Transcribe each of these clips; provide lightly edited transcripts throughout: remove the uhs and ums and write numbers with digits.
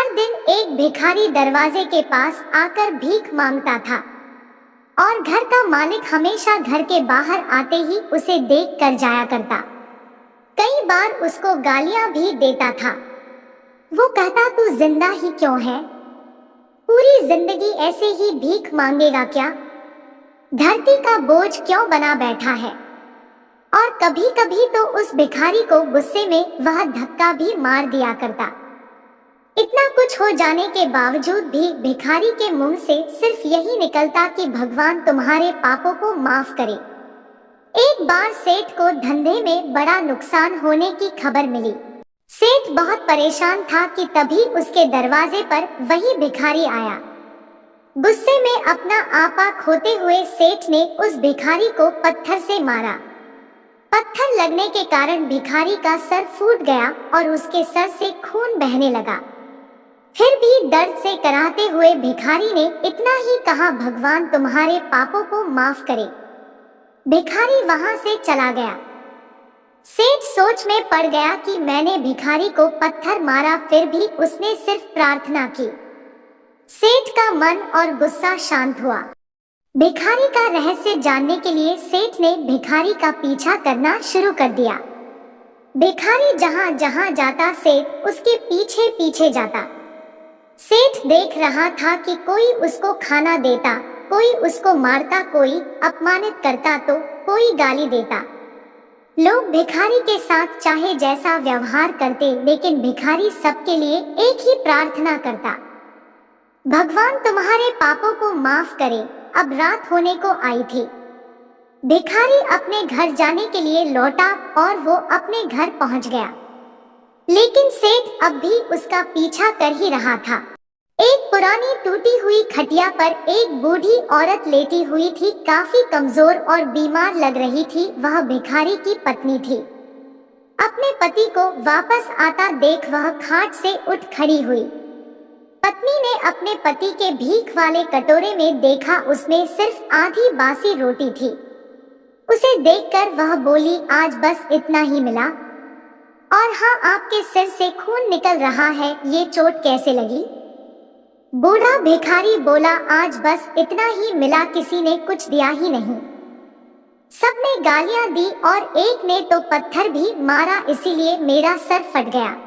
हर दिन एक भिखारी दरवाजे के पास आकर भीख मांगता था और घर का मालिक हमेशा घर के बाहर आते ही उसे देख कर जाया करता। कई बार उसको गालियां भी देता था। वो कहता, तू जिंदा ही क्यों है? पूरी जिंदगी ऐसे ही भीख मांगेगा क्या? धरती का बोझ क्यों बना बैठा है? और कभी कभी तो उस भिखारी को गुस्से में वह धक्का भी मार दिया करता। इतना कुछ हो जाने के बावजूद भी भिखारी के मुंह से सिर्फ यही निकलता कि भगवान तुम्हारे पापों को माफ करे। एक बार सेठ को धंधे में बड़ा नुकसान होने की खबर मिली। सेठ बहुत परेशान था कि तभी उसके दरवाजे पर वही भिखारी आया। गुस्से में अपना आपा खोते हुए सेठ ने उस भिखारी को पत्थर से मारा। पत्थर लगने के कारण भिखारी का सर फूट गया और उसके सर से खून बहने लगा। फिर भी दर्द से कराहते हुए भिखारी ने इतना ही कहा, भगवान तुम्हारे पापों को माफ करे। भिखारी वहां से चला गया। सेठ सोच में पड़ गया कि मैंने भिखारी को पत्थर मारा, फिर भी उसने सिर्फ प्रार्थना की। सेठ का मन और गुस्सा शांत हुआ। भिखारी का रहस्य जानने के लिए सेठ ने भिखारी का पीछा करना शुरू कर दिया। भिखारी जहां जहां जाता सेठ उसके पीछे पीछे जाता। सेठ देख रहा था कि कोई उसको खाना देता, कोई उसको मारता, कोई अपमानित करता तो कोई गाली देता। लोग भिखारी के साथ चाहे जैसा व्यवहार करते, लेकिन भिखारी सबके लिए एक ही प्रार्थना करता, भगवान तुम्हारे पापों को माफ करे। अब रात होने को आई थी। भिखारी अपने घर जाने के लिए लौटा और वो अपने घर पहुंच गया, लेकिन सेठ अब भी उसका पीछा कर ही रहा था। एक पुरानी टूटी हुई खटिया पर एक बूढ़ी औरत लेटी हुई थी, काफी कमजोर और बीमार लग रही थी। वह भिखारी की पत्नी थी। अपने पति को वापस आता देख वह खाट से उठ खड़ी हुई। पत्नी ने अपने पति के भीख वाले कटोरे में देखा, उसमें सिर्फ आधी बासी रोटी थी। उसे देखकर वह बोली, आज बस इतना ही मिला? और हाँ, आपके सिर से खून निकल रहा है, ये चोट कैसे लगी? बूढ़ा भिखारी बोला, आज बस इतना ही मिला, किसी ने कुछ दिया ही नहीं। सबने गालियां दी और एक ने तो पत्थर भी मारा, इसीलिए मेरा सर फट गया।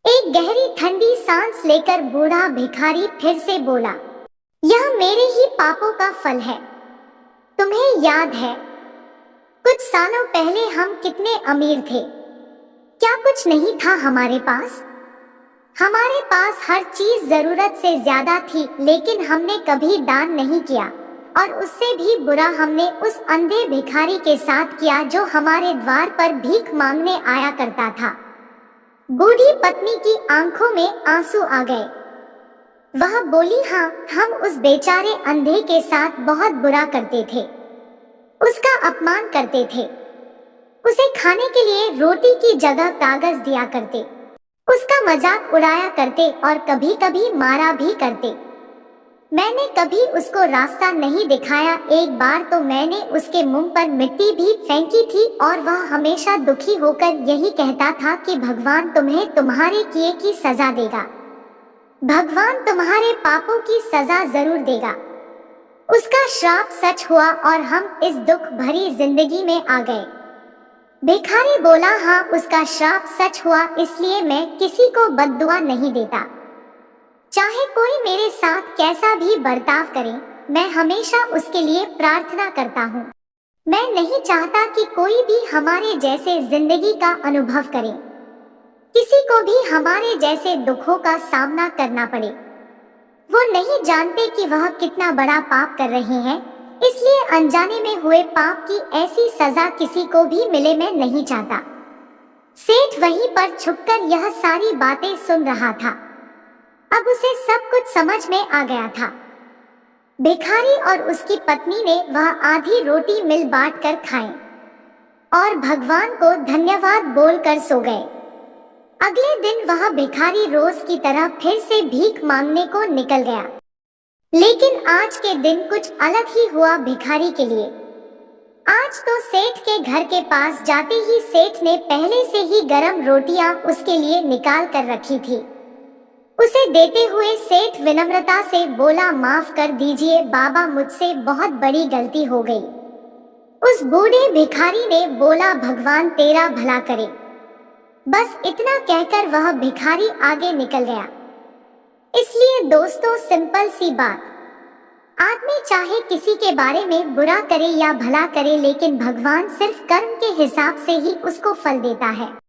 एक गहरी ठंडी सांस लेकर बूढ़ा भिखारी फिर से बोला, यह मेरे ही पापों का फल है। तुम्हें याद है कुछ सालों पहले हम कितने अमीर थे? क्या कुछ नहीं था हमारे पास? हमारे पास हर चीज जरूरत से ज्यादा थी, लेकिन हमने कभी दान नहीं किया। और उससे भी बुरा हमने उस अंधे भिखारी के साथ किया जो हमारे द्वार पर भीख मांगने आया करता था। बूढ़ी पत्नी की आंखों में आंसू आ गए। वह बोली, हाँ, हम उस बेचारे अंधे के साथ बहुत बुरा करते थे, उसका अपमान करते थे, उसे खाने के लिए रोटी की जगह कागज दिया करते, उसका मजाक उड़ाया करते और कभी कभी मारा भी करते। मैंने कभी उसको रास्ता नहीं दिखाया। एक बार तो मैंने उसके मुंह पर मिट्टी भी फेंकी थी और वह हमेशा दुखी होकर यही कहता था कि भगवान तुम्हें तुम्हारे किए की सजा देगा, भगवान तुम्हारे पापों की सजा जरूर देगा। उसका श्राप सच हुआ और हम इस दुख भरी जिंदगी में आ गए। भिखारी बोला, हाँ, उसका श्राप सच हुआ, इसलिए मैं किसी को बद्दुआ नहीं देता। चाहे कोई मेरे साथ कैसा भी बर्ताव करे, मैं हमेशा उसके लिए प्रार्थना करता हूँ। मैं नहीं चाहता कि कोई भी हमारे जैसे जिंदगी का अनुभव करे, किसी को भी हमारे जैसे दुखों का सामना करना पड़े। वो नहीं जानते कि वह कितना बड़ा पाप कर रहे हैं, इसलिए अनजाने में हुए पाप की ऐसी सजा किसी को भी मिले, मैं नहीं चाहता। सेठ वहीं पर छुपकर यह सारी बातें सुन रहा था। अब उसे सब कुछ समझ में आ गया था। भिखारी और उसकी पत्नी ने वह आधी रोटी मिल बांट कर खाए और भगवान को धन्यवाद बोलकर सो गए। अगले दिन वह भिखारी रोज की तरह फिर से भीख मांगने को निकल गया, लेकिन आज के दिन कुछ अलग ही हुआ भिखारी के लिए। आज तो सेठ के घर के पास जाते ही सेठ ने पहले से ही गरम रोटियां उसके लिए निकाल कर रखी थी। उसे देते हुए सेठ विनम्रता से बोला, माफ कर दीजिए बाबा, मुझसे बहुत बड़ी गलती हो गई। उस बूढ़े भिखारी ने बोला, भगवान तेरा भला करे। बस इतना कहकर वह भिखारी आगे निकल गया। इसलिए दोस्तों, सिंपल सी बात, आदमी चाहे किसी के बारे में बुरा करे या भला करे, लेकिन भगवान सिर्फ कर्म के हिसाब से ही उसको फल देता है।